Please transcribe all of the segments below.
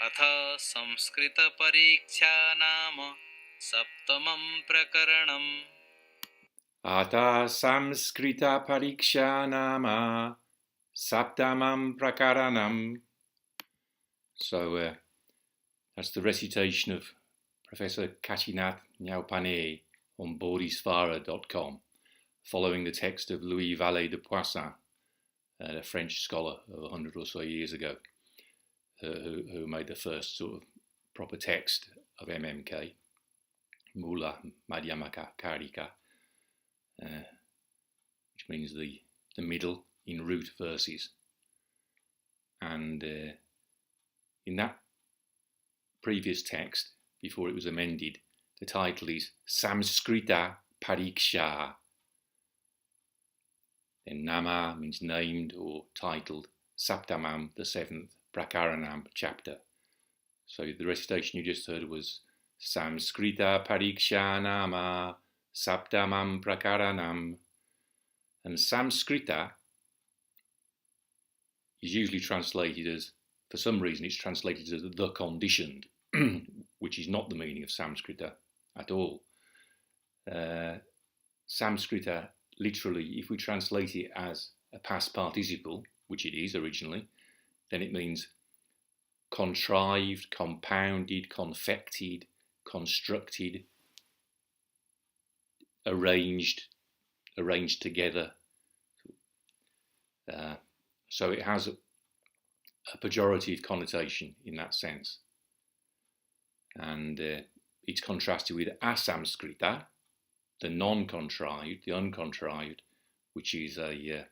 athāsaṁskṛta-parīkṣā nāma saptamaṁ prakaraṇam. athāsaṁskṛta-parīkṣā nāma saptamaṁ prakaraṇam. So that's the recitation of Professor Kashinath Nyaupanē on bodhisvara.com, following the text of Louis Vallée de Poisson, a French scholar of 100 or so years ago, who made the first sort of proper text of MMK, Mula Madhyamaka Karika, which means the middle in root verses. And in that previous text, before it was amended, the title is saṁskṛta-parīkṣā. Then nāma means named or titled, saptamaṁ, the seventh prakaraṇam chapter. So the recitation you just heard was saṁskṛta-parīkṣā nāma saptamaṁ prakaraṇam. And saṁskṛta is usually translated as, for some reason it's translated as the conditioned, which is not the meaning of saṁskṛta at all. Saṁskṛta, literally, if we translate it as a past participle, which it is originally, then it means contrived, compounded, confected, constructed, arranged together. So it has a pejorative connotation in that sense. And it's contrasted with asaṁskṛta, the non-contrived, the uncontrived, which is a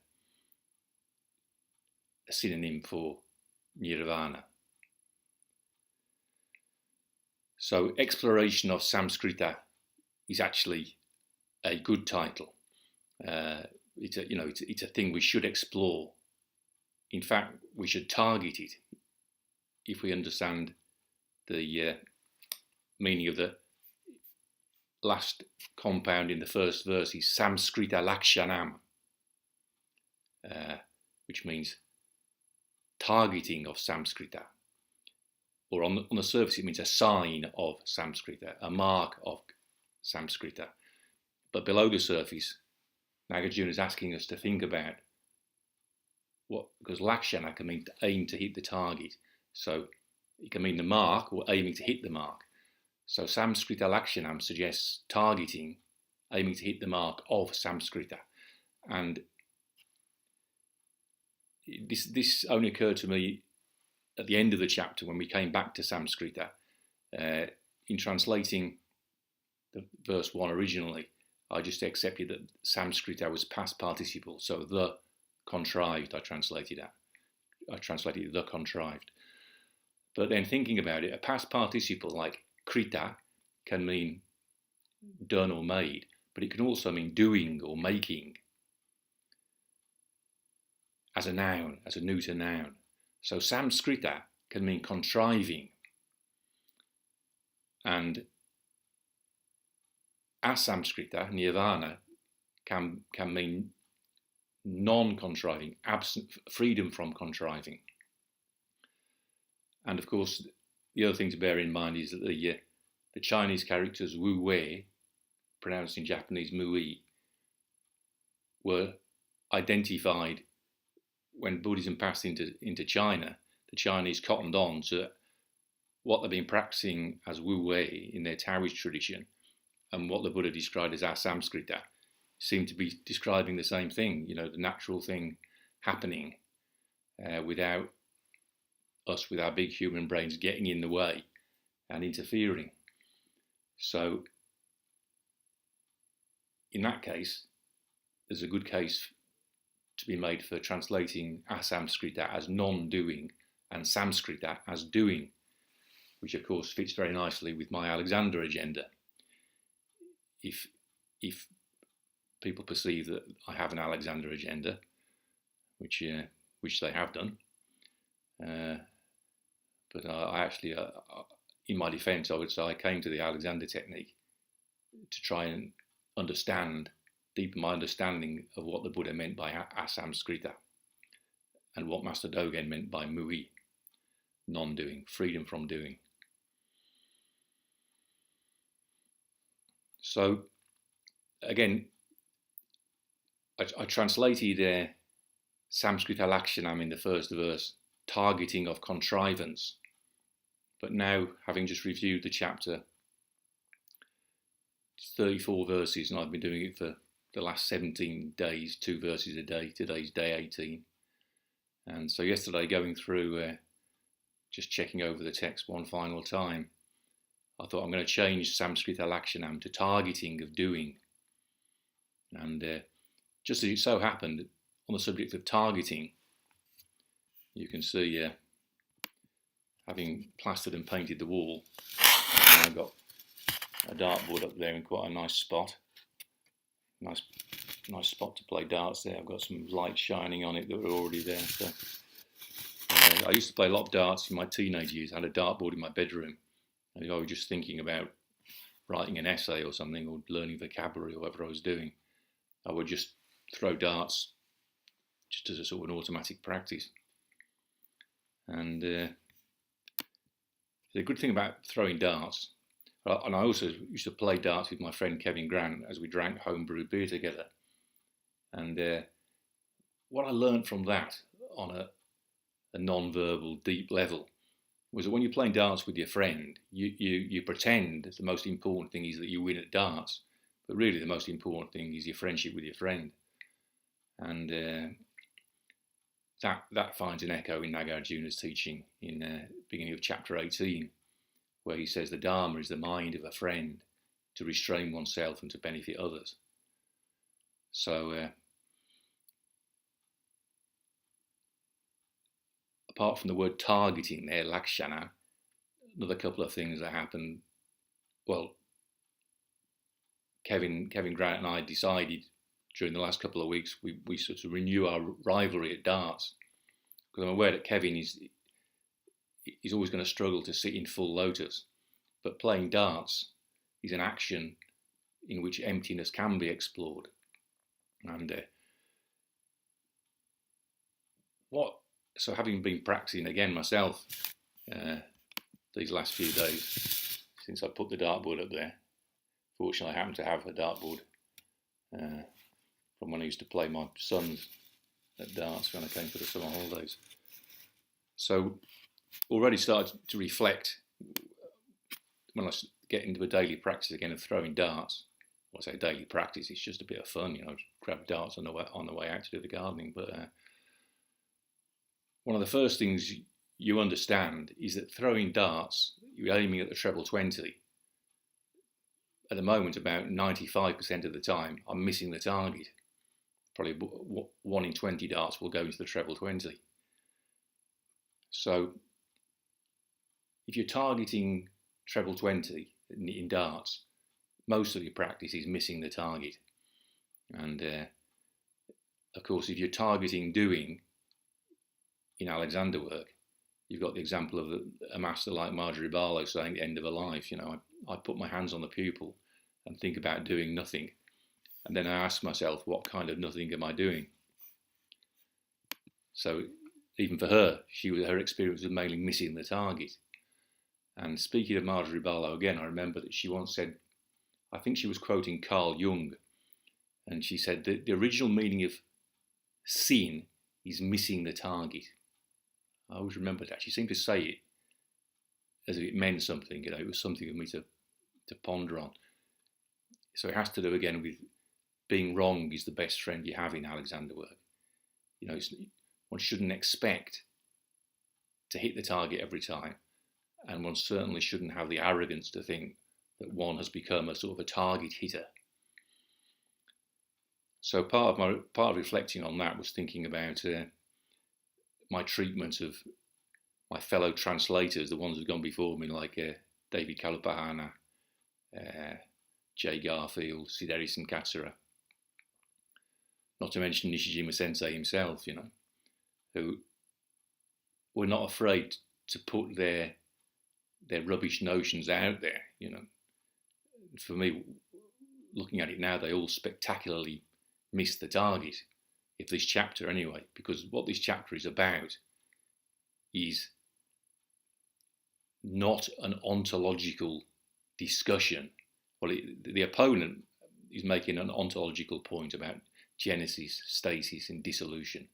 synonym for nirvana. So exploration of saṁskṛta is actually a good title. It's a thing we should explore. In fact, we should target it if we understand the meaning of the last compound in the first verse is saṃskṛta-lakṣaṇam, which means targeting of saṁskṛta, or on the surface it means a sign of saṁskṛta, a mark of saṁskṛta. But below the surface, Nāgārjuna is asking us to think about because lakṣaṇa can mean to aim to hit the target, so it can mean the mark or aiming to hit the mark. So saṃskṛta-lakṣaṇam suggests targeting, aiming to hit the mark of saṁskṛta. And this only occurred to me at the end of the chapter when we came back to saṁskṛta. In translating the verse 1 originally, I just accepted that saṁskṛta was past participle, so the contrived I translated the contrived. But then thinking about it, a past participle like krita can mean done or made, but it can also mean doing or making as a noun, as a neuter noun. So saṁskṛta can mean contriving, and asaṁskṛta, nirvana, can mean non-contriving, absent, freedom from contriving. And of course, the other thing to bear in mind is that the Chinese characters wu wei, pronounced in Japanese mui, were identified when Buddhism passed into China. The Chinese cottoned on to what they've been practicing as wu wei in their Taoist tradition, and what the Buddha described as asaṁskṛta seemed to be describing the same thing, the natural thing happening without us, with our big human brains, getting in the way and interfering. So in that case, there's a good case to be made for translating asaṁskṛta as non-doing and saṃskṛta as doing, which of course fits very nicely with my Alexander agenda. If people perceive that I have an Alexander agenda, which they have done, but I actually, in my defence, I would say I came to the Alexander technique to try and deepen my understanding of what the Buddha meant by asaṁskṛta and what Master Dogen meant by mui. non-doing, freedom from doing. So again, I translated saṃskṛta-lakṣaṇam in the first verse, targeting of contrivance. But now, having just reviewed the chapter, it's 34 verses, and I've been doing it for the last 17 days, 2 verses a day. Today's day 18. And so yesterday, going through, just checking over the text one final time, I thought I'm going to change saṃskṛta-lakṣaṇam to targeting of doing. And just as it so happened, on the subject of targeting, you can see, having plastered and painted the wall, I've got a dartboard up there in quite a nice spot. Nice spot to play darts there. I've got some light shining on it that were already there. So, I used to play a lot of darts in my teenage years. I had a dartboard in my bedroom. And if I was just thinking about writing an essay or something, or learning vocabulary or whatever I was doing, I would just throw darts just as a sort of an automatic practice. And the good thing about throwing darts, and I also used to play darts with my friend Kevin Grant as we drank homebrew beer together. And what I learned from that on a non-verbal, deep level was that when you're playing darts with your friend, you pretend the most important thing is that you win at darts, but really the most important thing is your friendship with your friend. And that finds an echo in Nāgārjuna's teaching in the beginning of chapter 18, where he says the Dharma is the mind of a friend to restrain oneself and to benefit others. So apart from the word targeting there, lakṣaṇa, another couple of things that happened. Well, Kevin Grant and I decided during the last couple of weeks we sort of renew our rivalry at darts, because I'm aware that Kevin is always going to struggle to sit in full lotus, but playing darts is an action in which emptiness can be explored. And so having been practicing again myself these last few days since I put the dartboard up there, fortunately I happen to have a dartboard from when I used to play my sons at darts when I came for the summer holidays. So already started to reflect when I get into a daily practice again of throwing darts. Well, I say daily practice, it's just a bit of fun, just grab darts on the way out to do the gardening. But one of the first things you understand is that throwing darts, you're aiming at the treble 20. At the moment, about 95% of the time, I'm missing the target. Probably 1 in 20 darts will go into the treble 20. So if you're targeting treble 20 in darts, most of your practice is missing the target. And of course, if you're targeting doing in Alexander work, you've got the example of a master like Marjorie Barlow saying the end of her life, I put my hands on the pupil and think about doing nothing. And then I ask myself, what kind of nothing am I doing? So even for her, her experience was mainly missing the target. And speaking of Marjorie Barlow again, I remember that she once said, I think she was quoting Carl Jung, and she said that the original meaning of sin is missing the target. I always remember that. She seemed to say it as if it meant something, it was something for me to ponder on. So it has to do again with being wrong is the best friend you have in Alexander work. One shouldn't expect to hit the target every time, and one certainly shouldn't have the arrogance to think that one has become a sort of a target hitter. So part of reflecting on that was thinking about my treatment of my fellow translators, the ones who've gone before me, like David Kalupahana, Jay Garfield, Siddharisa Katsura. Not to mention Nishijima Sensei himself, who were not afraid to put their rubbish notions out there, For me, looking at it now, they all spectacularly missed the target, if this chapter anyway, because what this chapter is about is not an ontological discussion. Well, the opponent is making an ontological point about genesis, stasis, and dissolution,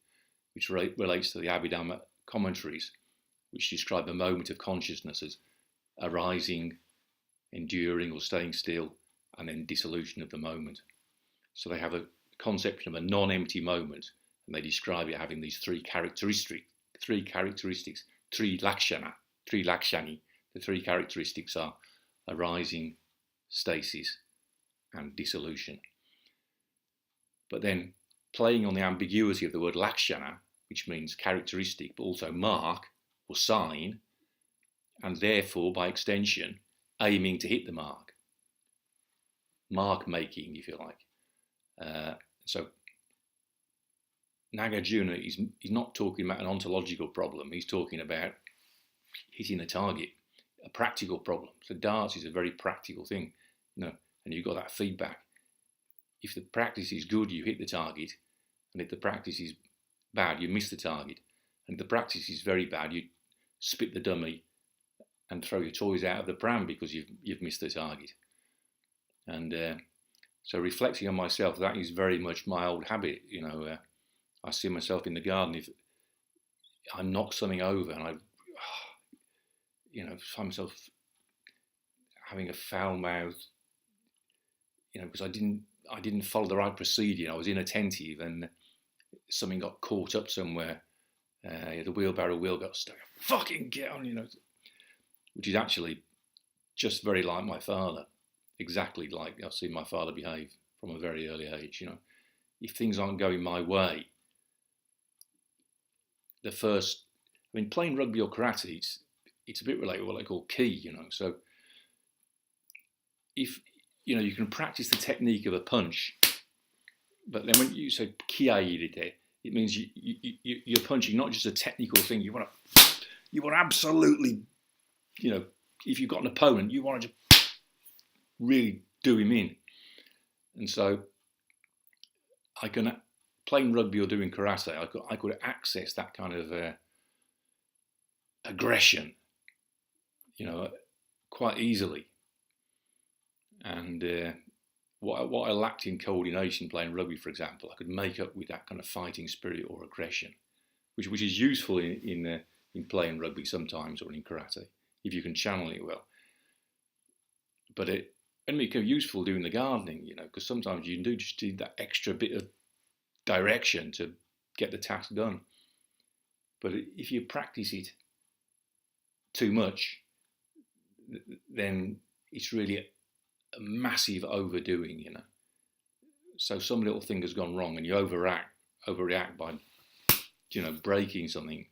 which relates to the Abhidhamma commentaries, which describe a moment of consciousness as arising, enduring, or staying still, and then dissolution of the moment. So they have a conception of a non-empty moment, and they describe it having these three characteristics, tri-lakṣaṇī. The three characteristics are arising, stasis, and dissolution. But then, playing on the ambiguity of the word lakṣaṇa, which means characteristic, but also mark or sign, and therefore, by extension, aiming to hit the mark. Mark making, if you like. So Nāgārjuna is not talking about an ontological problem. He's talking about hitting a target, a practical problem. So darts is a very practical thing, and you've got that feedback. If the practice is good, you hit the target, and if the practice is bad, you miss the target. And if the practice is very bad, you spit the dummy and throw your toys out of the pram because you've missed the target. And so reflecting on myself, that is very much my old habit. I see myself in the garden. If I knock something over and I find myself having a foul mouth, because I didn't follow the right procedure. I was inattentive and something got caught up somewhere. The wheelbarrow wheel got stuck. Fucking get on, which is actually just very like my father. Exactly like I've seen my father behave from a very early age. If things aren't going my way, playing rugby or karate, it's a bit related to what I call ki, So if, you can practice the technique of a punch, but then when you say ki-airite, it means you're punching not just a technical thing. You want to absolutely, if you've got an opponent, you want to just really do him in. And so playing rugby or doing karate, I could access that kind of aggression, quite easily. And what I lacked in coordination playing rugby, for example, I could make up with that kind of fighting spirit or aggression, which is useful in playing rugby sometimes, or in karate, if you can channel it well. But it becomes useful doing the gardening, because sometimes you do just need that extra bit of direction to get the task done. But if you practice it too much, then it's really a massive overdoing, So some little thing has gone wrong and you overreact by, breaking something.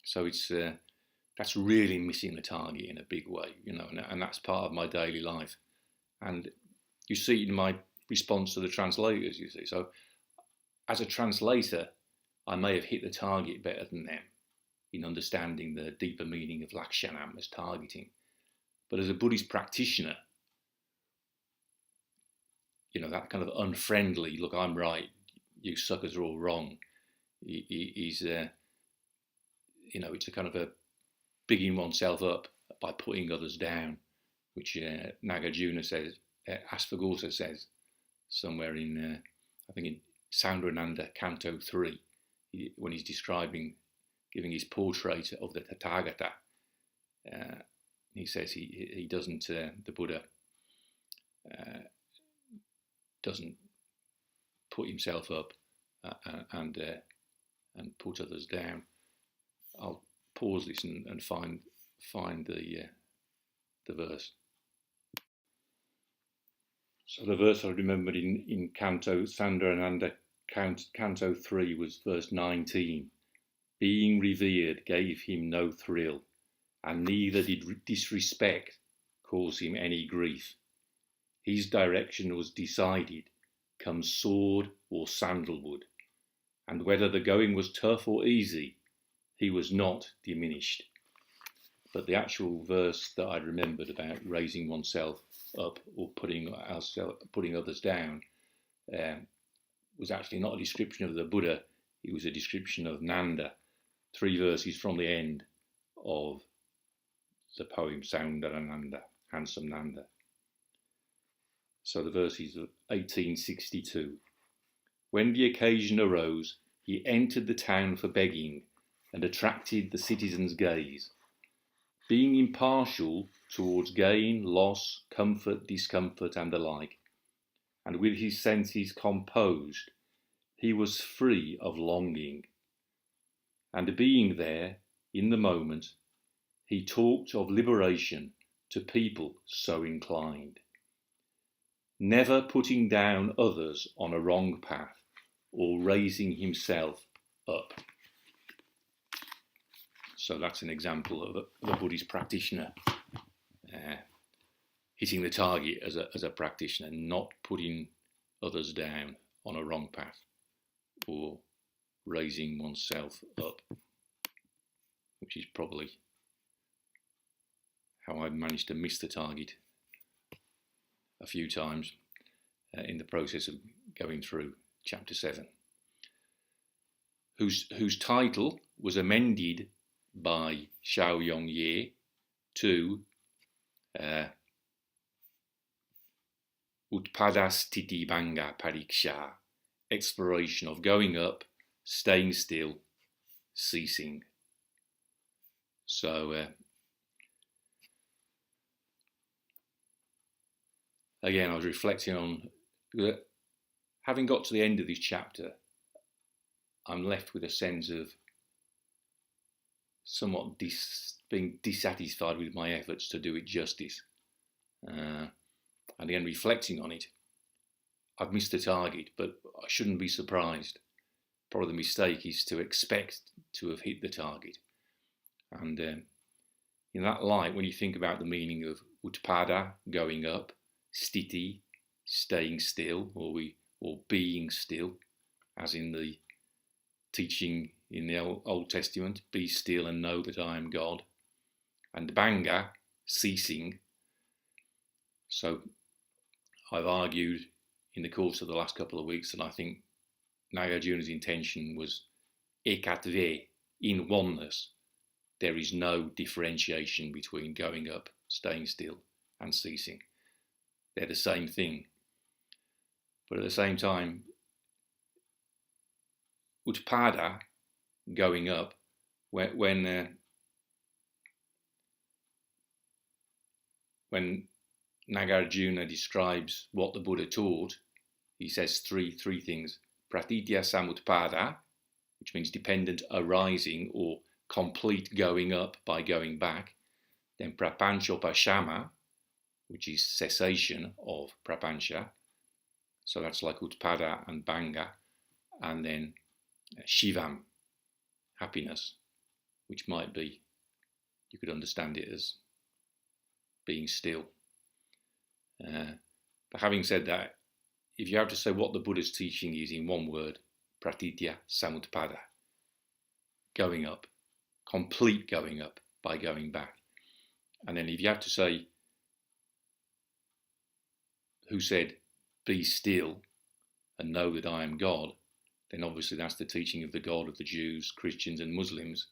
So that's really missing the target in a big way, and that's part of my daily life. And you see it in my response to the translators, you see. So as a translator, I may have hit the target better than them in understanding the deeper meaning of lakṣaṇam as targeting. But as a Buddhist practitioner, that kind of unfriendly, look, I'm right, you suckers are all wrong, is, it's a kind of a bigging oneself up by putting others down, which Nāgārjuna says, Asvaghosha says, somewhere in, I think in Saṅskṛta Canto 3, when he's giving his portrait of the Tathāgata. He says he doesn't, the Buddha doesn't put himself up and put others down. I'll pause this and find the verse. So the verse I remembered in Canto Saṅskṛta Canto 3 was verse 19. Being revered gave him no thrill, and neither did disrespect cause him any grief. His direction was decided, come sword or sandalwood, and whether the going was tough or easy, he was not diminished. But the actual verse that I remembered about raising oneself up or putting others down was actually not a description of the Buddha, it was a description of Nanda, 3 verses from the end of the poem Soundarananda, Handsome Nanda. So the verses of 1862. When the occasion arose, he entered the town for begging and attracted the citizens' gaze. Being impartial towards gain, loss, comfort, discomfort, and the like, and with his senses composed, he was free of longing. And being there, in the moment, he talked of liberation to people so inclined, never putting down others on a wrong path or raising himself up. So that's an example of a Buddhist practitioner hitting the target as a practitioner, not putting others down on a wrong path or raising oneself up, which is probably how I managed to miss the target a few times in the process of going through chapter 7, whose title was amended by Xiaoyong Ye to utpāda-sthiti-bhaṅga-parīkṣā, exploration of going up, staying still, ceasing. So again, I was reflecting on, having got to the end of this chapter, I'm left with a sense of somewhat being dissatisfied with my efforts to do it justice. And again, reflecting on it, I've missed the target, but I shouldn't be surprised. Probably the mistake is to expect to have hit the target. And in that light, when you think about the meaning of utpāda, going up, sthiti, staying still, or being still, as in the teaching in the Old Testament, be still and know that I am God, and bhaṅga, ceasing. So I've argued in the course of the last couple of weeks that I think Nāgārjuna's intention was ekatra, in oneness. There is no differentiation between going up, staying still, and ceasing. They're the same thing. But at the same time, utpāda, going up, when Nāgārjuna describes what the Buddha taught, he says three things: pratitya samutpada, which means dependent arising or complete going up by going back; then prapanchopashama, which is cessation of prapancha, so that's like utpada and bhaṅga; and then shivam, happiness, which might be, you could understand it as being still. But having said that, if you have to say what the Buddha's teaching is in one word, pratitya samutpada, going up, complete going up by going back. And then if you have to say who said, be still and know that I am God, then obviously that's the teaching of the God of the Jews, Christians and Muslims.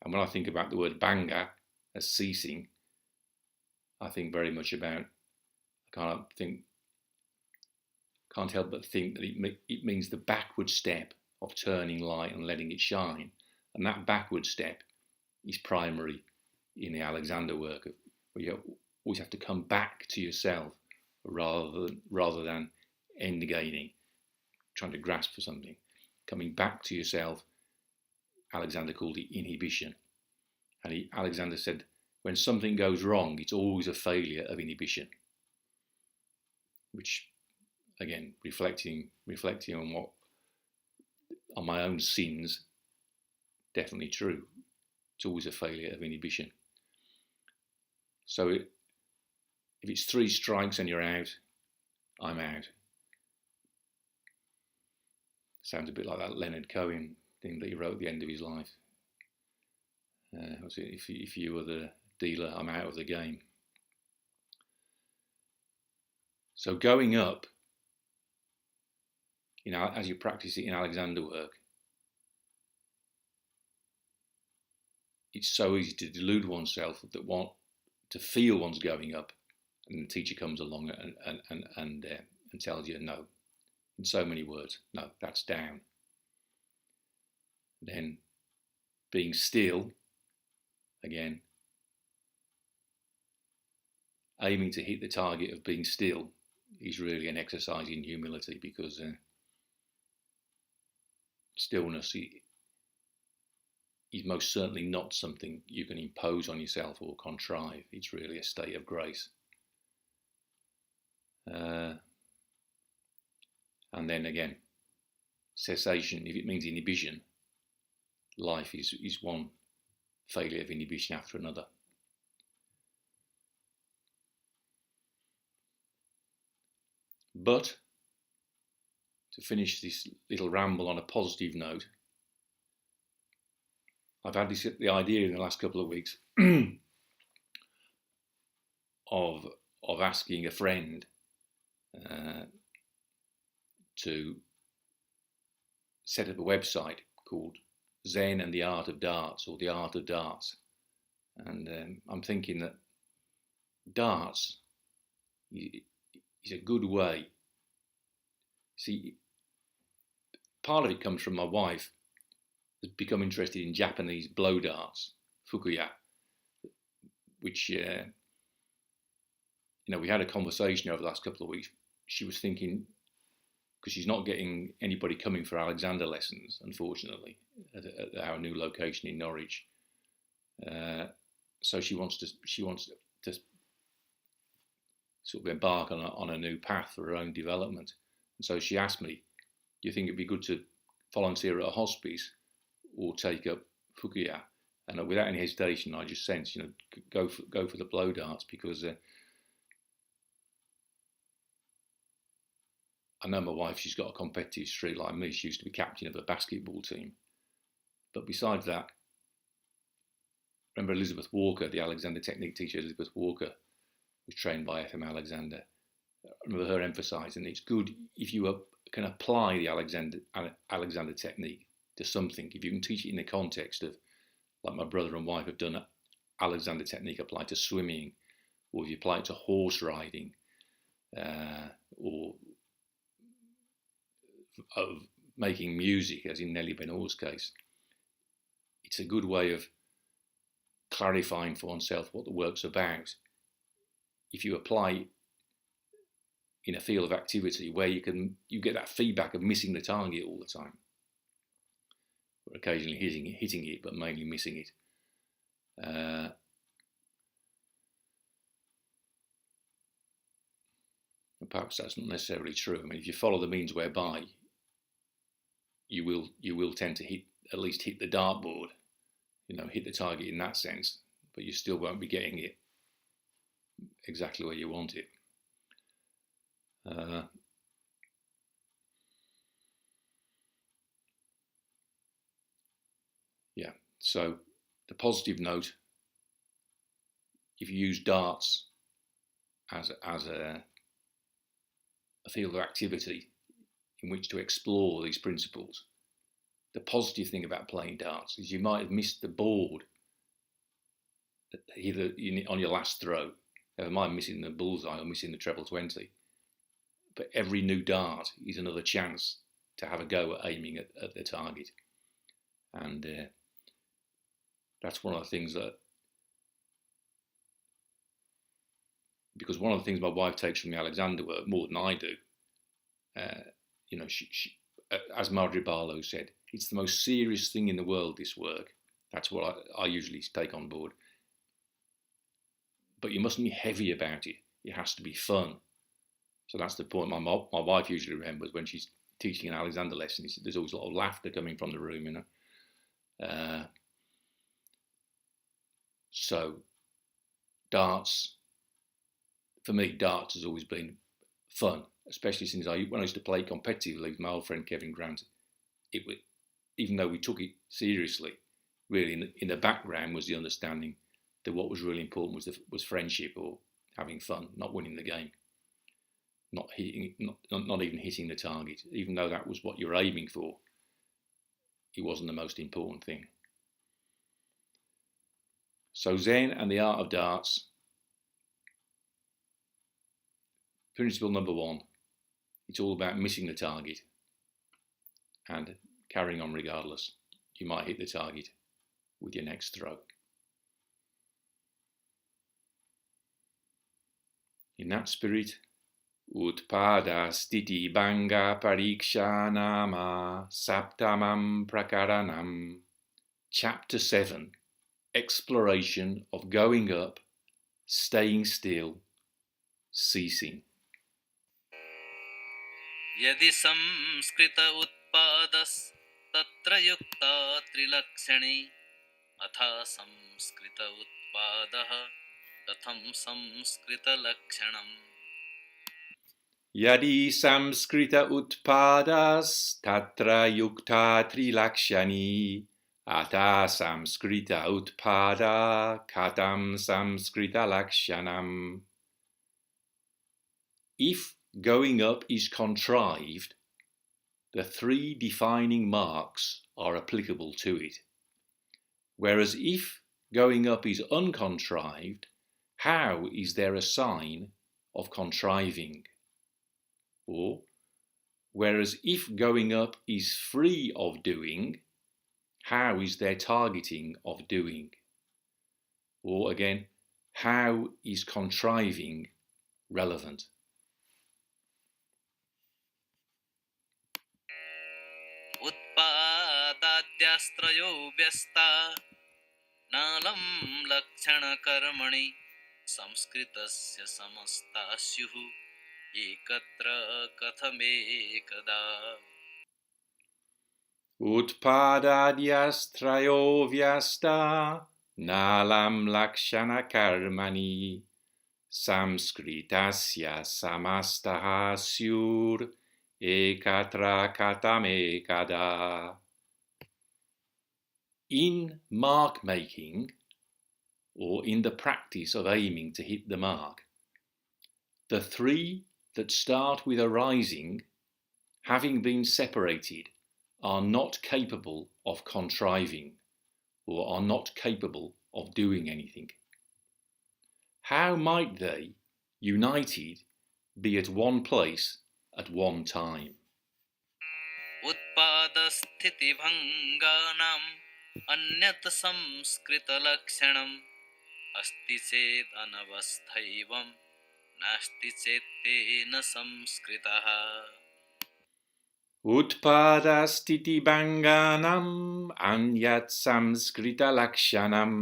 And when I think about the word bhaṅga as ceasing, I think very much about, I can't help but think that it means the backward step of turning light and letting it shine. And that backward step is primary in the Alexander work, where you always have to come back to yourself rather than end-gaining, trying to grasp for something. Coming back to yourself, Alexander called it inhibition. And Alexander said, when something goes wrong, it's always a failure of inhibition. Which, again, reflecting on my own sins, definitely true. It's always a failure of inhibition. So if it's 3 strikes and you're out, I'm out. Sounds a bit like that Leonard Cohen thing that he wrote at the end of his life. Was it, if you were the dealer, I'm out of the game. So going up, as you practice it in Alexander work, it's so easy to delude oneself that to feel one's going up, and the teacher comes along and tells you no, in so many words, no, that's down. Then being still, again, aiming to hit the target of being still is really an exercise in humility, because stillness is most certainly not something you can impose on yourself or contrive. It's really a state of grace. And then again, cessation, if it means inhibition, life is one failure of inhibition after another. But to finish this little ramble on a positive note, I've had the idea in the last couple of weeks of asking a friend to set up a website called Zen and the Art of Darts, or the Art of Darts. And I'm thinking that darts is a good way. See, part of it comes from my wife, has become interested in Japanese blow darts, fukuya, which, we had a conversation over the last couple of weeks. She was thinking, because she's not getting anybody coming for Alexander lessons, unfortunately, at our new location in Norwich. So she wants to sort of embark on a new path for her own development. And so she asked me, do you think it'd be good to volunteer at a hospice or take up fukuya? And without any hesitation, I just sensed, go for the blow darts, because I know my wife, she's got a competitive streak like me. She used to be captain of a basketball team. But besides that, remember Elizabeth Walker, the Alexander technique teacher, Elizabeth Walker, was trained by F.M. Alexander. I remember her emphasising it's good if you can apply the Alexander technique to something. If you can teach it in the context of, like my brother and wife have done, Alexander technique applied to swimming, or if you apply it to horse riding, or of making music, as in Nellie Ben-Or's case, it's a good way of clarifying for oneself what the work's about. If you apply in a field of activity where you get that feedback of missing the target all the time, or occasionally hitting it, but mainly missing it. Perhaps that's not necessarily true. I mean, if you follow the means whereby you will tend to at least hit the dartboard, hit the target in that sense, but you still won't be getting it exactly where you want it. So the positive note, if you use darts as a field of activity in which to explore these principles, the positive thing about playing darts is you might have missed the board either on your last throw, never mind missing the bullseye or missing the treble 20, but every new dart is another chance to have a go at aiming at the target. And that's one of the things that, because one of the things my wife takes from the Alexander work more than I do, she, as Marjorie Barlow said, it's the most serious thing in the world, this work. That's what I usually take on board. But you mustn't be heavy about it. It has to be fun. So that's the point my wife usually remembers when she's teaching an Alexander lesson. There's always a lot of laughter coming from the room, So darts, for me, darts has always been fun, especially since when I used to play competitively with my old friend Kevin Grant. Even though we took it seriously, really in the background was the understanding that what was really important was friendship, or having fun, not winning the game, not even hitting the target. Even though that was what you're aiming for, it wasn't the most important thing. So Zen and the Art of Darts Principle number 1, it's all about missing the target and carrying on regardless. You might hit the target with your next throw. In that spirit, utpāda-sthiti-bhaṅga-parīkṣā nāma saptamaṁ prakaraṇam. Chapter 7, exploration of going up, staying still, ceasing. yadi saṁskṛta-utpādas tatra yuktā tri-lakṣaṇī athāsaṁskṛta-utpādaḥ katham saṁskṛta-lakṣaṇam. Yadi saṁskṛta-utpādas tatra yuktā tri-lakṣaṇī athāsaṁskṛta-utpāda katham saṃskṛta-lakṣaṇam. If going up is contrived, the 3 defining marks are applicable to it. Whereas if going up is uncontrived, how is there a sign of contriving? Or, whereas if going up is free of doing, how is there targeting of doing? Or again, how is contriving relevant? utpādadyās trayo vyastā nālaṃ lakṣaṇa-karmaṇi saṃskṛtasya samastāḥ syur ekatra katham ekadā. Utpādadyās trayo vyastā nālaṃ lakṣaṇa-karmaṇi saṃskṛtasya samastāḥ syur ekatra katham ekadā. In mark making, or in the practice of aiming to hit the mark, the 3 that start with arising, having been separated, are not capable of contriving, or are not capable of doing anything. How might they, united, be at one place at one time? utpāda-sthiti-bhaṅgānām anyat saṁskṛta-lakṣaṇam asti ched anavasthaivam nasti chetena saṁskṛtaḥ. Utpāda-sthiti-bhaṅgānām anyat saṁskṛta-lakṣaṇam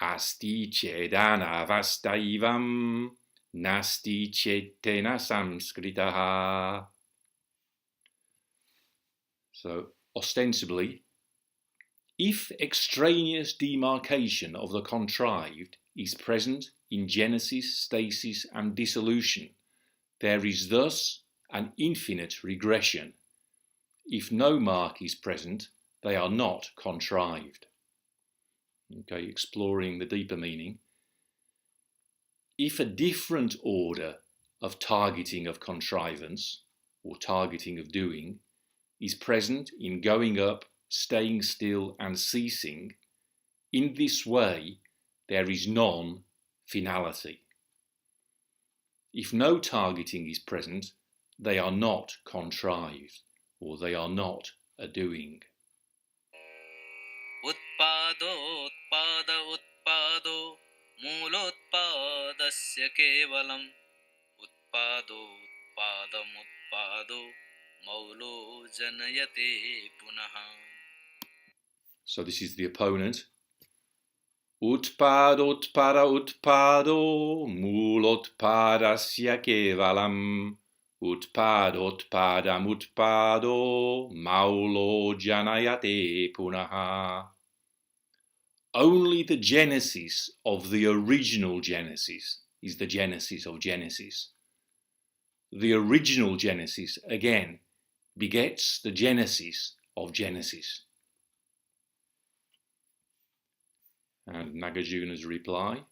asti chedanavastaivam nasti chetena saṁskṛtaḥ. So, ostensibly, if extraneous demarcation of the contrived is present in genesis, stasis and dissolution, there is thus an infinite regression. If no mark is present, they are not contrived. Okay, exploring the deeper meaning. If a different order of targeting of contrivance, or targeting of doing, is present in going up, staying still and ceasing, in this way there is non-finality. If no targeting is present, they are not contrived, or they are not a doing. utpādo mūlotpādasya kevalam utpādo maulo janayate punaha. So this is the opponent. utpādo mūlotpādasya kevalam utpādo maulo janayate punaha. Only the genesis of the original genesis is the genesis of genesis. The original genesis, again, begets the genesis of genesis. And Nāgārjuna's reply.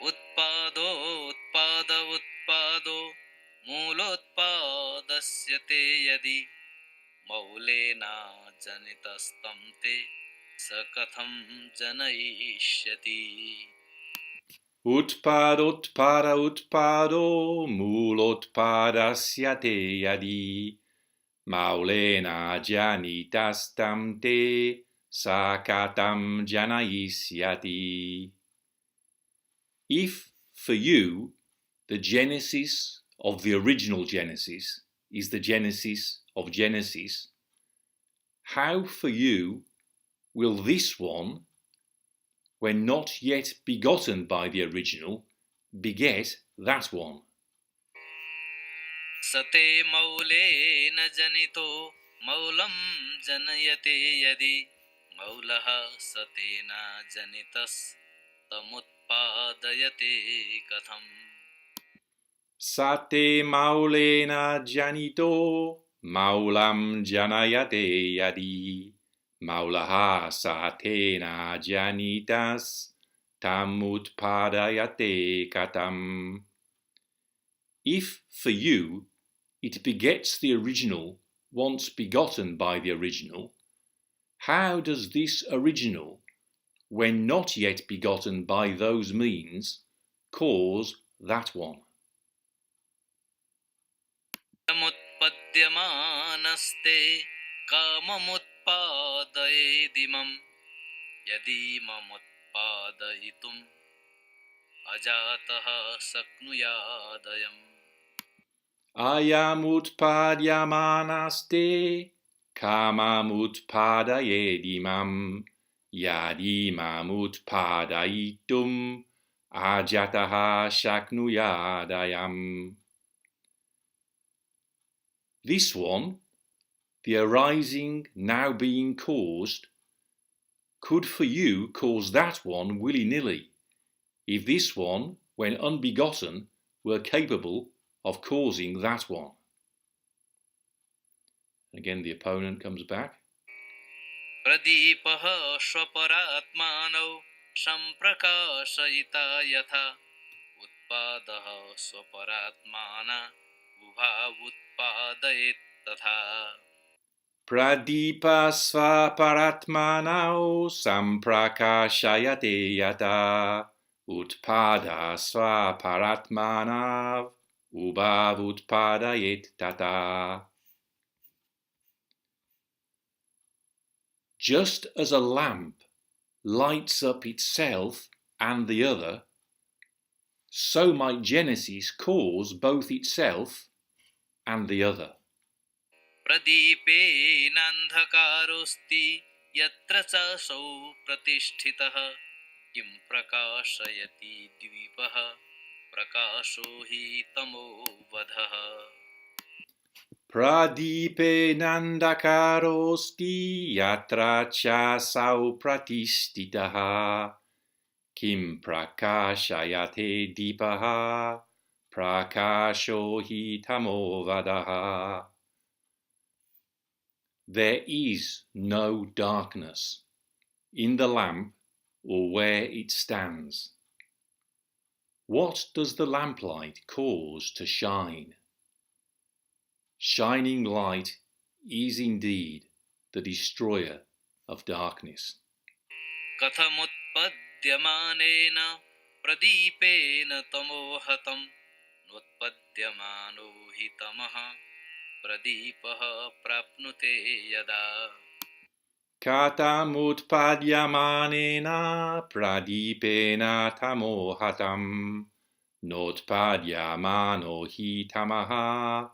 utpādo mūlotpādasya te yadi maulena janitastam te sa katham janayishyati. utpādo mūlotpādasya te yadi maulena janitastam te sa kathaṁ janayisyati. If, for you, the genesis of the original Genesis is the genesis of Genesis, how for you will this one, when not yet begotten by the original, beget that one? Sate maulena janito maulam janayate yadi maulaha satena janitas tamutpādayate katham. Sate maulena janito maulam janayate yadi maulaha satena janitas tamutpādayate katham. If for you it begets the original once begotten by the original, how does this original, when not yet begotten by those means, cause that one? Samutpadyamanaste kamamutpādayedimam yadi mamutpādayitum ajātaha saknuyādayam. Ayam utpadyamanaste kamamutpādayedimam yadi mamutpādayitum ajātaha saknuyādayam. This one, the arising now being caused, could for you cause that one willy-nilly, if this one, when unbegotten, were capable of causing that one. Again, the opponent comes back. Pradīpaha svaparatmānau saṁprakaṣayita yatha utpādaḥ svaparatmāna utpādayet tatha. Pradipa svaparatmanau samprakashayate yata utpada svaparatmanav utpādayet tatra. Just as a lamp lights up itself and the other, so might Genesis cause both itself and the other. Pradīpe nandhakarosti yatra ca sau pratisthitaha kim prakāṣayati dvipaha prakāṣo hi tamo vadhaha. Pradipe nandakarosti yatra ca sau pratisthitaha kim prakāṣayate dipaha prakāṣo hi tamo vadhaha. There is no darkness in the lamp or where it stands. What does the lamplight cause to shine? Shining light is indeed the destroyer of darkness. Katham utpadyamanena pradīpena tamohatam nutpadyamano hi tamaha pradīpaha prapnute yada. Katham utpadyamanena pradīpena tamohatam notpadyamano hi tamaha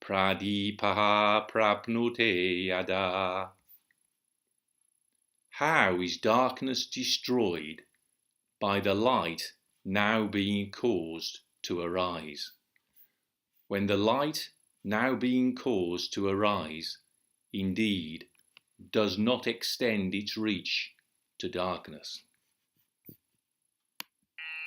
pradīpaha prapnute yada. How is darkness destroyed? By the light now being caused to arise. When the light now being caused to arise, indeed, does not extend its reach to darkness.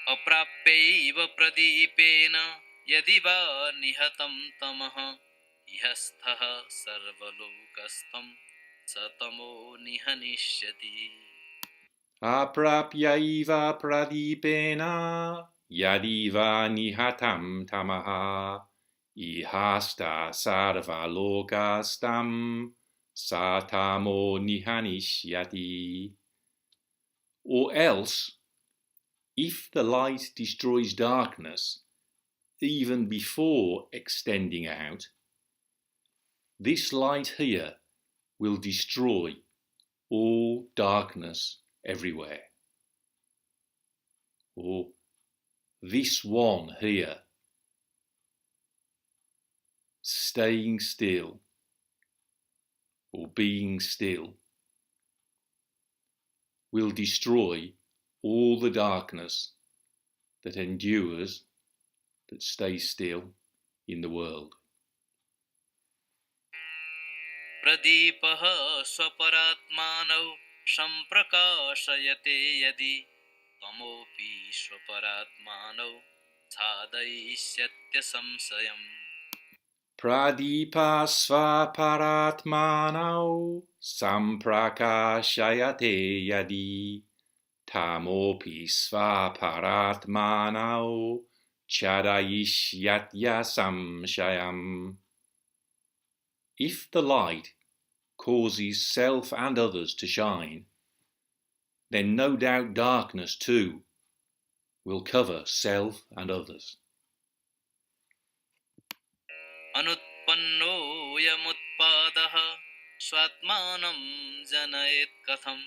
Aprapyaiva pradīpena yadi va nihatam tamaha ihasthaha sarvalokastam satamo nihanishyati. Aprapyaiva pradīpena yadi va nihatam tamaha ihastā sarvalokastam satamo nihanishyati. Or else, if the light destroys darkness even before extending out, this light here will destroy all darkness everywhere. Or this one here, staying still or being still, will destroy all the darkness that endures, that stays still in the world. Pradīpaḥ svaparātmānau samprakaṣayate yadi tamopi svaparātmānau chādayisyatyā samsayam. Pradīpaḥ svaparātmānau samprakāṣayate yadi tamopi svaparātmānau chādayisyatyā samsayam. If the light causes self and others to shine, then no doubt darkness too will cover self and others. Anutpanno yam utpādaḥ swatmānam janayet katham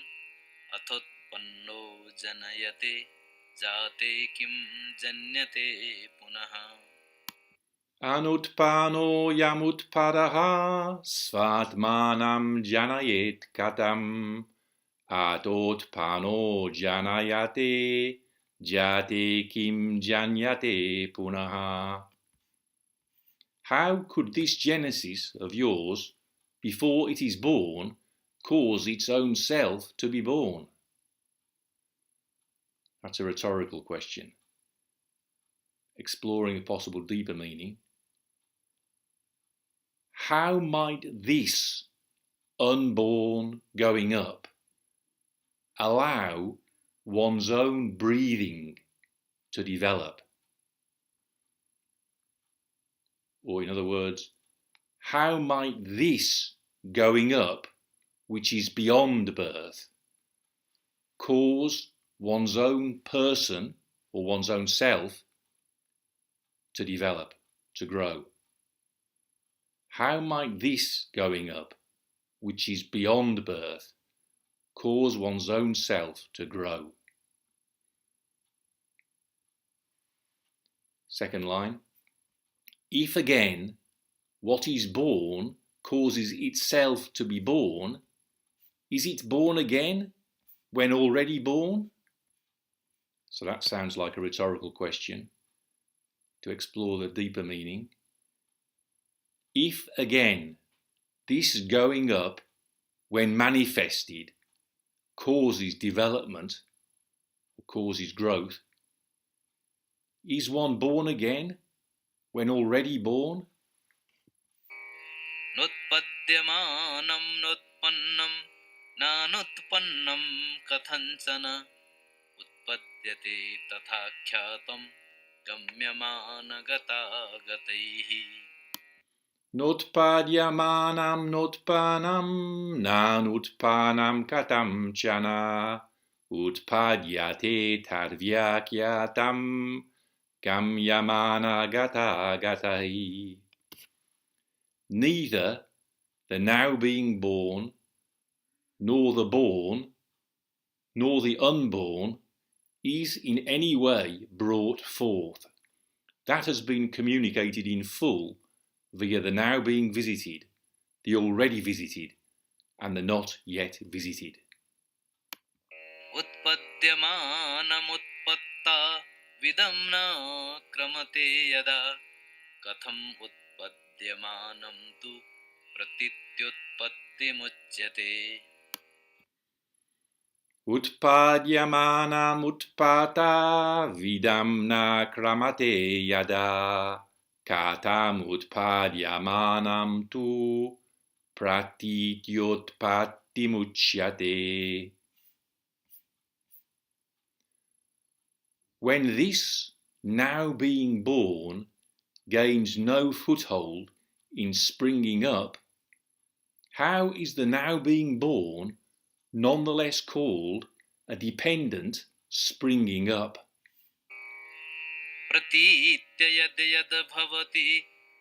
athutpanno janayate jāte kim janyate punaḥ. Anutpāno yam utpādaḥ svatmānam janayet katham atutpāno janayate jāte kim janyate punaḥ. How could this genesis of yours, before it is born, cause its own self to be born? That's a rhetorical question, exploring a possible deeper meaning. How might this unborn going up allow one's own breathing to develop? Or in other words, how might this going up, which is beyond birth, cause one's own person or one's own self to develop, to grow? How might this going up, which is beyond birth, cause one's own self to grow? Second line. If again what is born causes itself to be born, is it born again when already born? So that sounds like a rhetorical question to explore the deeper meaning. If again this going up, when manifested, causes development, or causes growth, is one born again when already born? Nutpadyamanam nutpannam nanutpannam kathaṁ utpadyate tathākṣatam gamyamana gata gataihi. Nutpadyamanam nutpannam nanutpannam katham utpadyate tadvyakyatam gamyamana gata gatai. Neither the now being born, nor the born, nor the unborn is in any way brought forth. That has been communicated in full via the now being visited, the already visited, and the not yet visited. Utpadyamanam utpatta vidamna kramate yada katham utpadyamanam tu pratityutpattimuchyate. Utpadyamanam utpāda vidamna kramate yada katham utpadyamanam tu pratityutpattimuchyate. When this now being born gains no foothold in springing up, how is the now being born nonetheless called a dependent springing up? प्रतीत्य यद् यद् भवति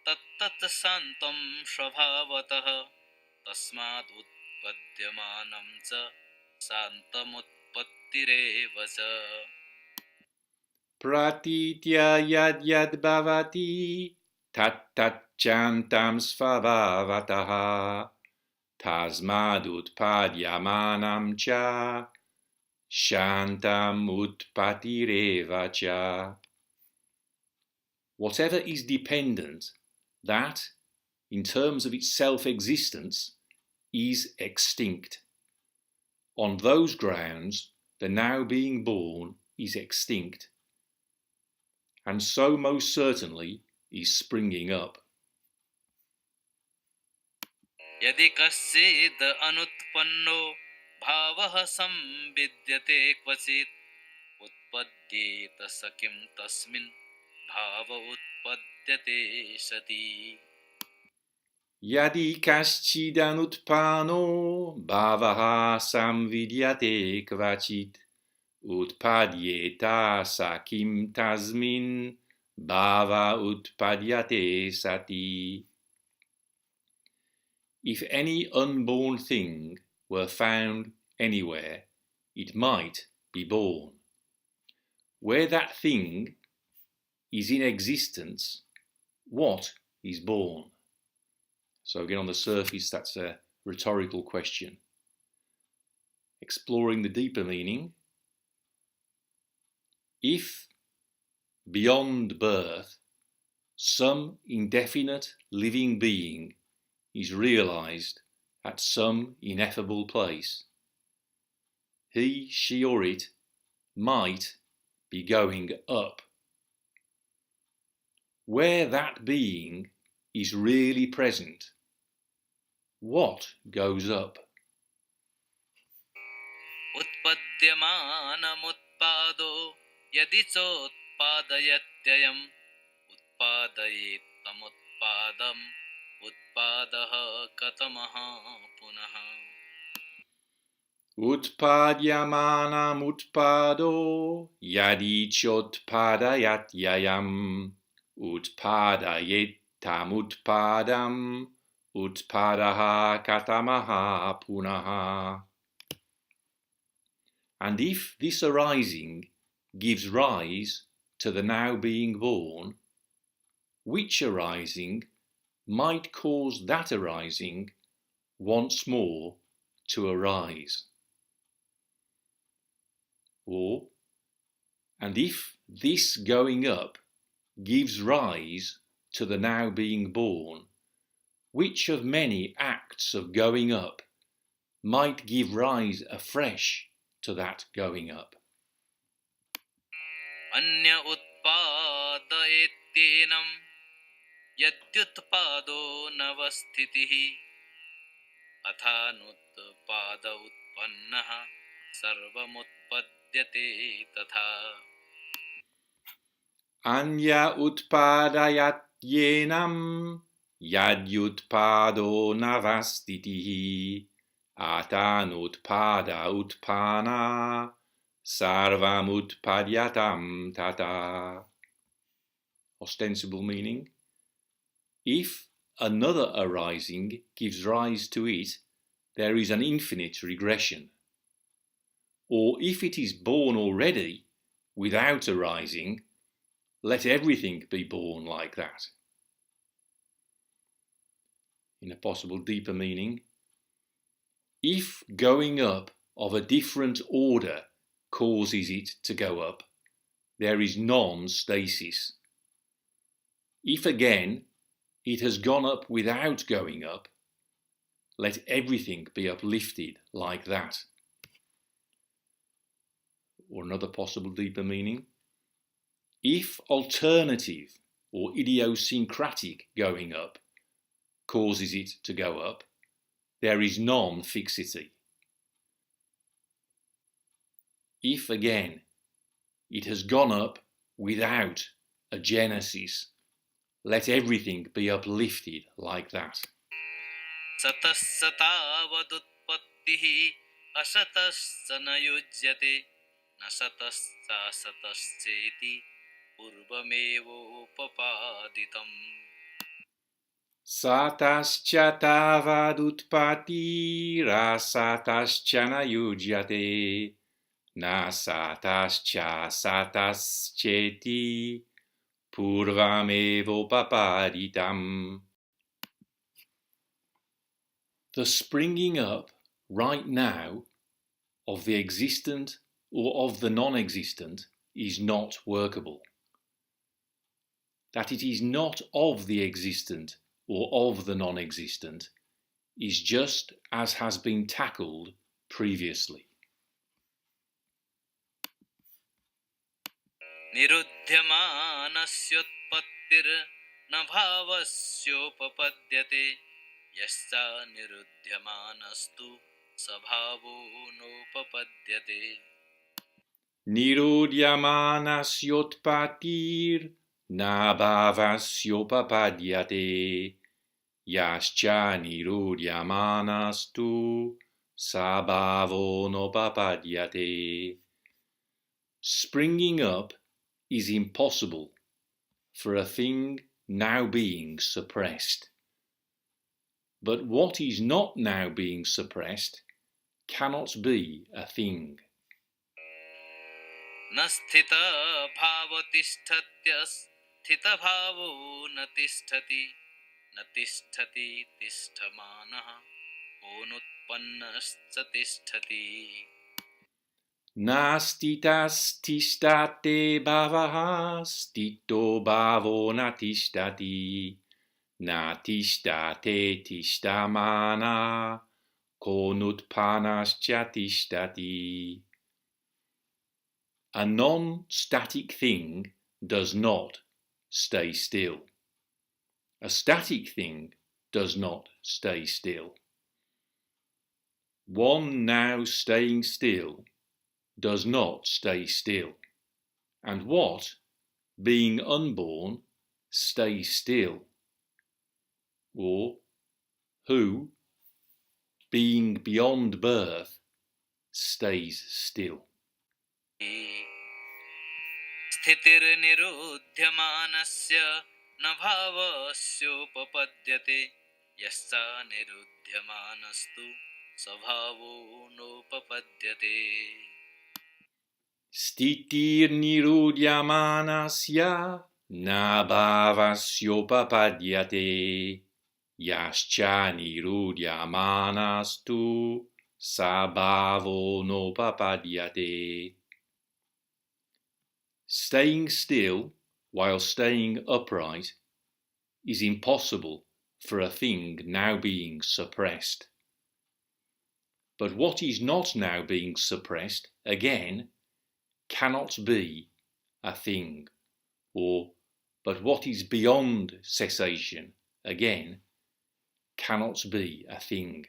तत्तत् शान्तं स्वभावतः तस्माद् उत्पद्यमानं च शान्तमुत्पत्तिरेव च Pratitya yad yad bhavati tattachantam svabhavataha tasmad utpadyamanam cha shantam utpatireva cha. Whatever is dependent, that, in terms of its self-existence, is extinct. On those grounds, the now being born is extinct, and so most certainly is springing up. यदि कश्चिद् अनुत्पन्नो भावः संविद्यते क्वचित् उत्पद्येत स किं तस्मिन् भाव उत्पद्यते सति Yadi kaschidānutpāno bhavaha samvidyate kvachit utpadyeta sa kim tasmin bhava utpadyate sati. If any unborn thing were found anywhere, it might be born. Where that thing is in existence, what is born? So again, on the surface, that's a rhetorical question. Exploring the deeper meaning, if beyond birth some indefinite living being is realized at some ineffable place, he, she or it might be going up. Where that being is really present, what goes up? उत्पद्यमानमुत्पादो यदि चोत्पादयत्ययम् उत्पादयेत्तमुत्पादम् उत्पादः कथमः पुनः Utpādyamanam utpādo yadi chotpādayatyayam utpādayettam utpādam utpādaḥ kathamaha punaha. And if this arising gives rise to the now being born, which arising might cause that arising once more to arise? Or, and if this going up gives rise to the now being born, which of many acts of going up might give rise afresh to that going up? अन्य उत्पादयत्येनं यद्युत्पादो नवस्थितिः अथानुत्पाद उत्पन्नः सर्वमुत्पद्यते तथा Anya utpādayatyēnam yadyutpādo navastitihi athānutpāda utpāna sarvam utpadyatam tatra. Ostensible meaning: if another arising gives rise to it, there is an infinite regression. Or if it is born already without arising, let everything be born like that. In a possible deeper meaning, if going up of a different order causes it to go up, there is non-stasis. If again it has gone up without going up, let everything be uplifted like that. Or another possible deeper meaning, if alternative or idiosyncratic going up causes it to go up, there is non-fixity. If again it has gone up without a genesis, let everything be uplifted like that. सतस्य तावदुत्पत्तिः असतश्च न युज्यते न सतश्चासतश्चेति पूर्वमेवोपपादितम् Satascha tavad utpātirāsatascha na yujyate na satascha satascheti purvamevopapaditam. The springing up right now of the existent or of the non-existent is not workable. That it is not of the existent or of the non-existent is just as has been tackled previously. निरुध्यमानस्योत्पत्तिर् न भावस्योपपद्यते यश्च निरुध्यमानस्तु स्वभावो नोपपद्यते Nirodhyamanasyotpatir nabhavasyopapadyate yascha nirodhyamanastu sabhavo nopapadyate. Springing up is impossible for a thing now being suppressed. But what is not now being suppressed cannot be a thing. न स्थितभावतिष्ठत्यस्थितभावो न तिष्ठति न तिष्ठति तिष्ठमानः कोऽनुत्पन्नश्च तिष्ठति Nastitas tishtate bhavaha stito bhavo natishtati natishtate tishtamana konutpanascha tishtati. A non-static thing does not stay still. A static thing does not stay still. One now staying still does not stay still. And what, being unborn, stays still? Or who, being beyond birth, stays still? स्थितिर्निरुध्यमानस्य न भावस्योपपद्यते यश्च निरुध्यमानस्तु स्वभावो नोपपद्यते Stitirnirodhyamanasya nabhavasyopapadyate yascha nirodhyamanastu sabhavo nopapadyate. Staying still while staying upright is impossible for a thing now being suppressed. But what is not now being suppressed, again, cannot be a thing, or but what is beyond cessation, again, cannot be a thing.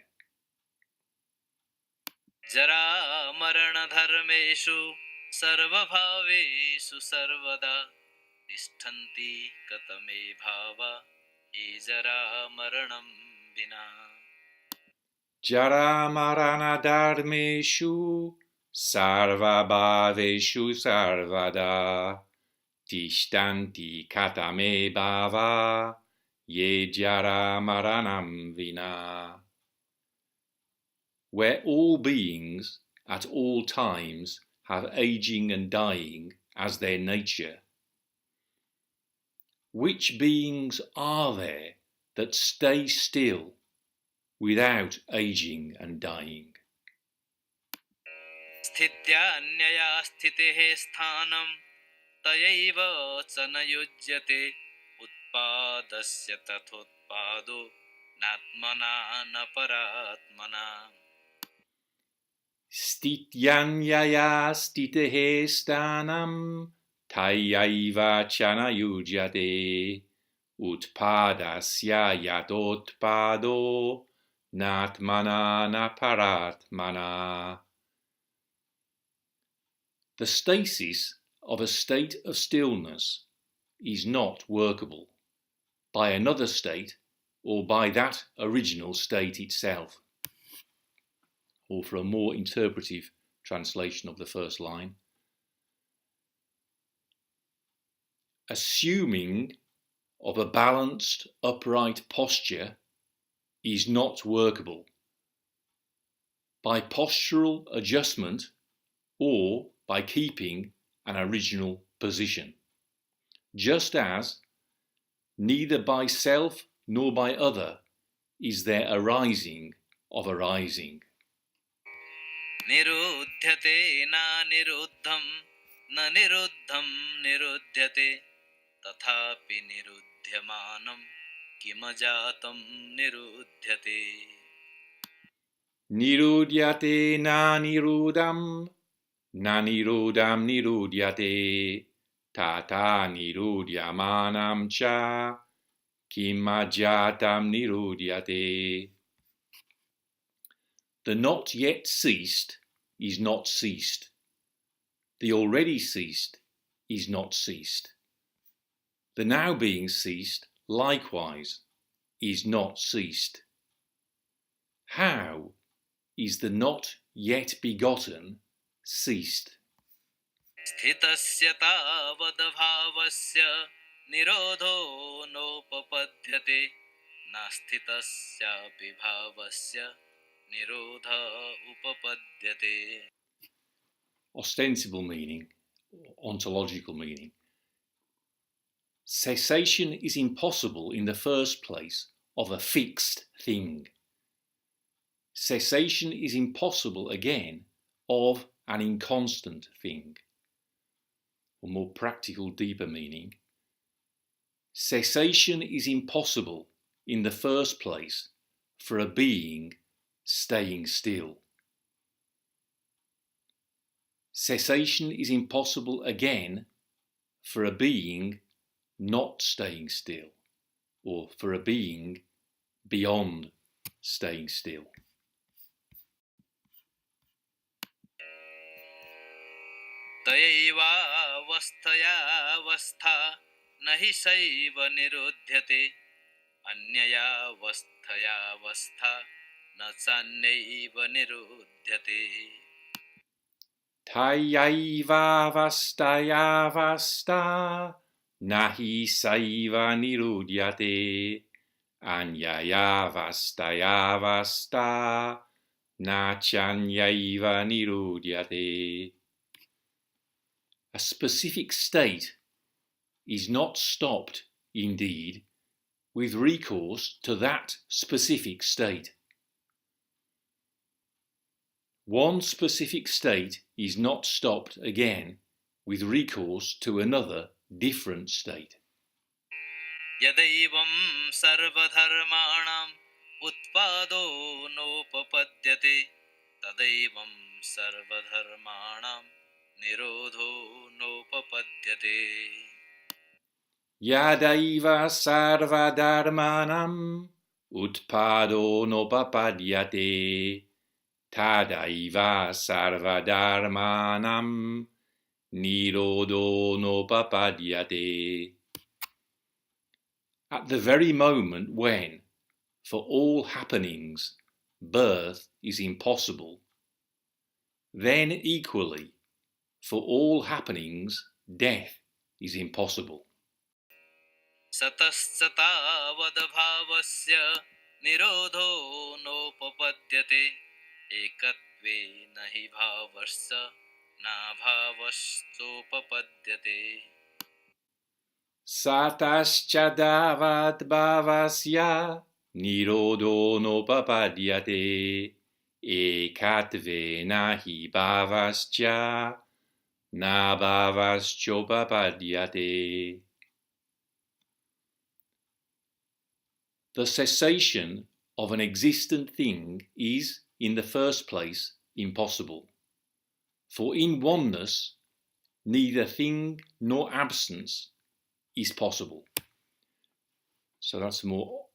जरा मरण धर्मेषु सर्वभावेषु सर्वदा तिष्ठन्ति कथमे भावा ये जरा मरणं विना Jara marana dharmeshu sarvabhaveshu sarvada tishtanti katame bhava ye jara maranam vina. Where all beings at all times have aging and dying as their nature, which beings are there that stay still without aging and dying? स्थित्यान्यया स्थितेः स्थानं तयैव च न युज्यते उत्पादस्य तथोत्पादो नात्मना न परात्मना Stityanyaya stitehe stanam tayaiva chana yujyate utpādasya yatotpādo natmana na paratmana. The stasis of a state of stillness is not workable by another state or by that original state itself. Or for a more interpretive translation of the first line, assuming of a balanced, upright posture is not workable. By postural adjustment or by keeping an original position, just as neither by self nor by other is there arising of arising. Niruddhyate na niruddham, na niruddham niruddhyate, tathapi niruddhyamanam, kimajatam niruddhyate. Niruddhyate na niruddham niruddhyate, tata niruddhyamanam cha, kimajatam niruddhyate. The not yet ceased is not ceased. The already ceased is not ceased. The now being ceased, likewise, is not ceased. How is the not yet begotten ceased? Sthitasya tavadbhavasya nirodho nopapadyate, nasthhitasya bhavasya nirodha upapadyate. Ostensible meaning, ontological meaning. Cessation is impossible in the first place of a fixed thing. Cessation is impossible again of an inconstant thing. Or more practical, deeper meaning, cessation is impossible in the first place for a being staying still. Cessation is impossible again for a being not staying still, or for a being beyond staying still. Tayaiva avasthaya avastha nahi saiva niruddhyate, anyaya avasthaya avastha na chanyaiva niruddhyate. Tayaiva avasthaya avastha nahi saiva niruddhyate, anyaya avasthaya avastha na chanyaiva niruddhyate. A specific state is not stopped, indeed, with recourse to that specific state. One specific state is not stopped again with recourse to another different state. Yadaivam sarvadharmanam utpādo nopapadyate, tadaivam sarvadharmanam nirodho nopapadyate. Yadaiva sarvadharmanam utpādo nopapadyate, tadaiva sarvadharmanam nirodho nopapadyate. At the very moment when, for all happenings, birth is impossible, then equally, for all happenings, death is impossible. Satasya tavadbhavasya nirodho nopapadyate, ekatve nahi bhavasya na bhavasyopapadyate. Satasya tavadbhavasya nirodho nopapadyate, ekatve nahi bhavasya na bhavasyopapadyate. The cessation of an existent thing is, in the first place, impossible. For in oneness, neither thing nor absence is possible. So that's a more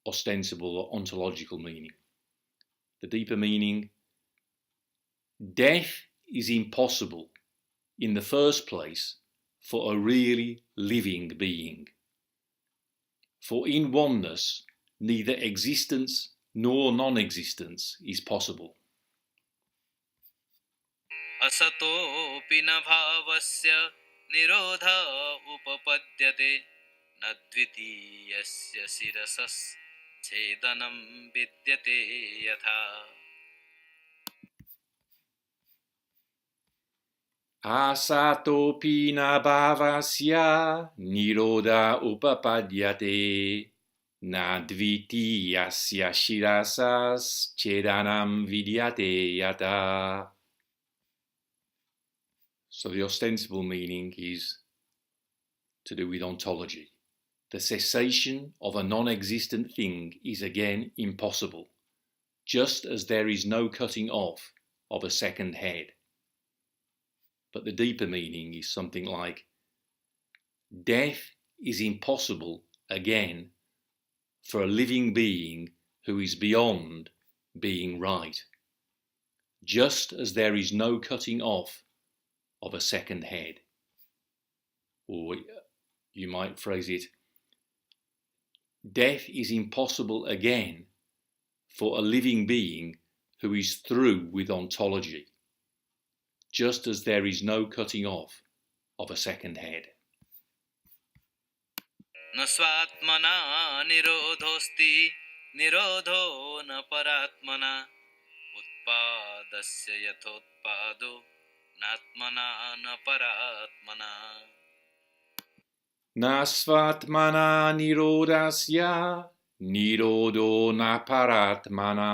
ostensible or ontological meaning. The deeper meaning, death is impossible in the first place for a really living being. For in oneness, neither existence nor non-existence is possible. Asato pina bhavasya nirodha upapadyate na dvitiyasya sirasas chedanam vidyate yatha. Asatopi na bhavasya nirodha upapadyate na dvitiyasya shirasas chedanam vidyate yata. So the ostensible meaning is to do with ontology. The cessation of a non-existent thing is again impossible, just as there is no cutting off of a second head. But the deeper meaning is something like, death is impossible again for a living being who is beyond being right, just as there is no cutting off of a second head. Or you might phrase it, death is impossible again for a living being who is through with ontology, just as there is no cutting off of a second head. Na svatmana nirodhosti nirodho na paratmana utpādasya yathotpādo natmana na paratmana. Na svatmana nirodasya nirodho na paratmana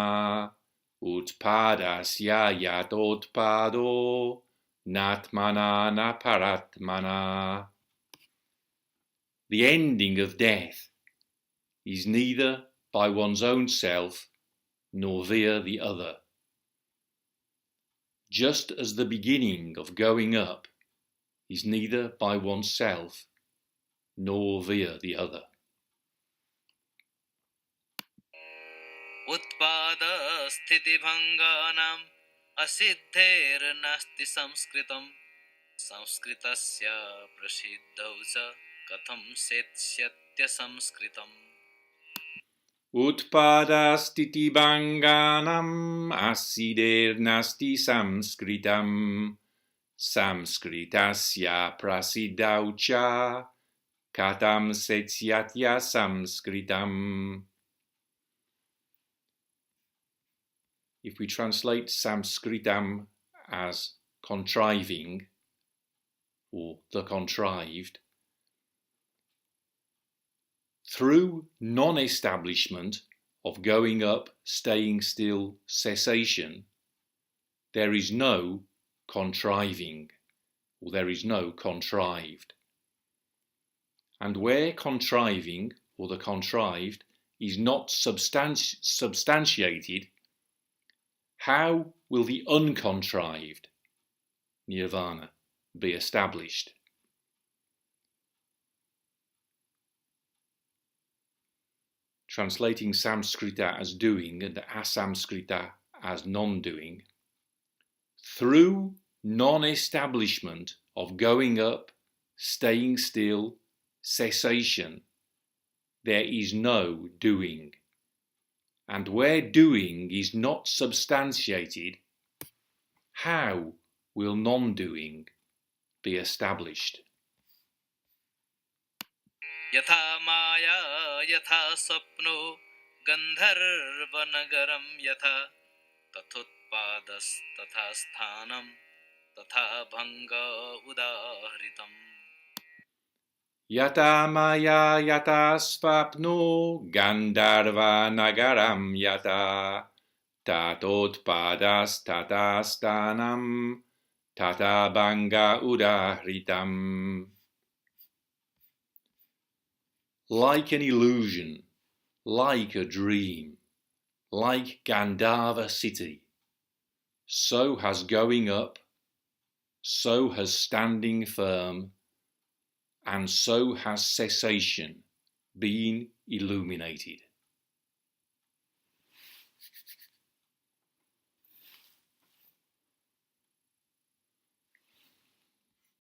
utpādasya yathotpādo natmana na paratmana. The ending of death is neither by one's own self nor via the other, just as the beginning of going up is neither by oneself nor via the other. Utpāda-sthiti-bhaṅgānām asiddher nasti saṁskṛtam saṃskṛtasya prasiddhau ca katham setsyatya saṃskṛtam. Utpāda-sthiti-bhaṅgānām asiddher nasti saṃskṛtam saṃskṛtasya prasiddhau ca katham setsyatya saṃskṛtam. If we translate saṃskṛtam as contriving or the contrived, through non-establishment of going up, staying still, cessation, there is no contriving, or there is no contrived. And where contriving, or the contrived, is not substantiated, how will the uncontrived, nirvana, be established? Translating saṃskṛta as doing and athāsaṁskṛta as non-doing, through non-establishment of going up, staying still, cessation, there is no doing. And where doing is not substantiated, how will non-doing be established? Yatha maya yatha sapno gandharva nagaram yatha tathutpādas tatha sthanam tatha bhanga udahritam. Yata maya yata svapno gandharva nagaram yata tatotpādas tatha sthanam tatha bhanga udahritam. Like an illusion, like a dream, like Gandharva city, so has going up, so has standing firm, and so has cessation been illuminated.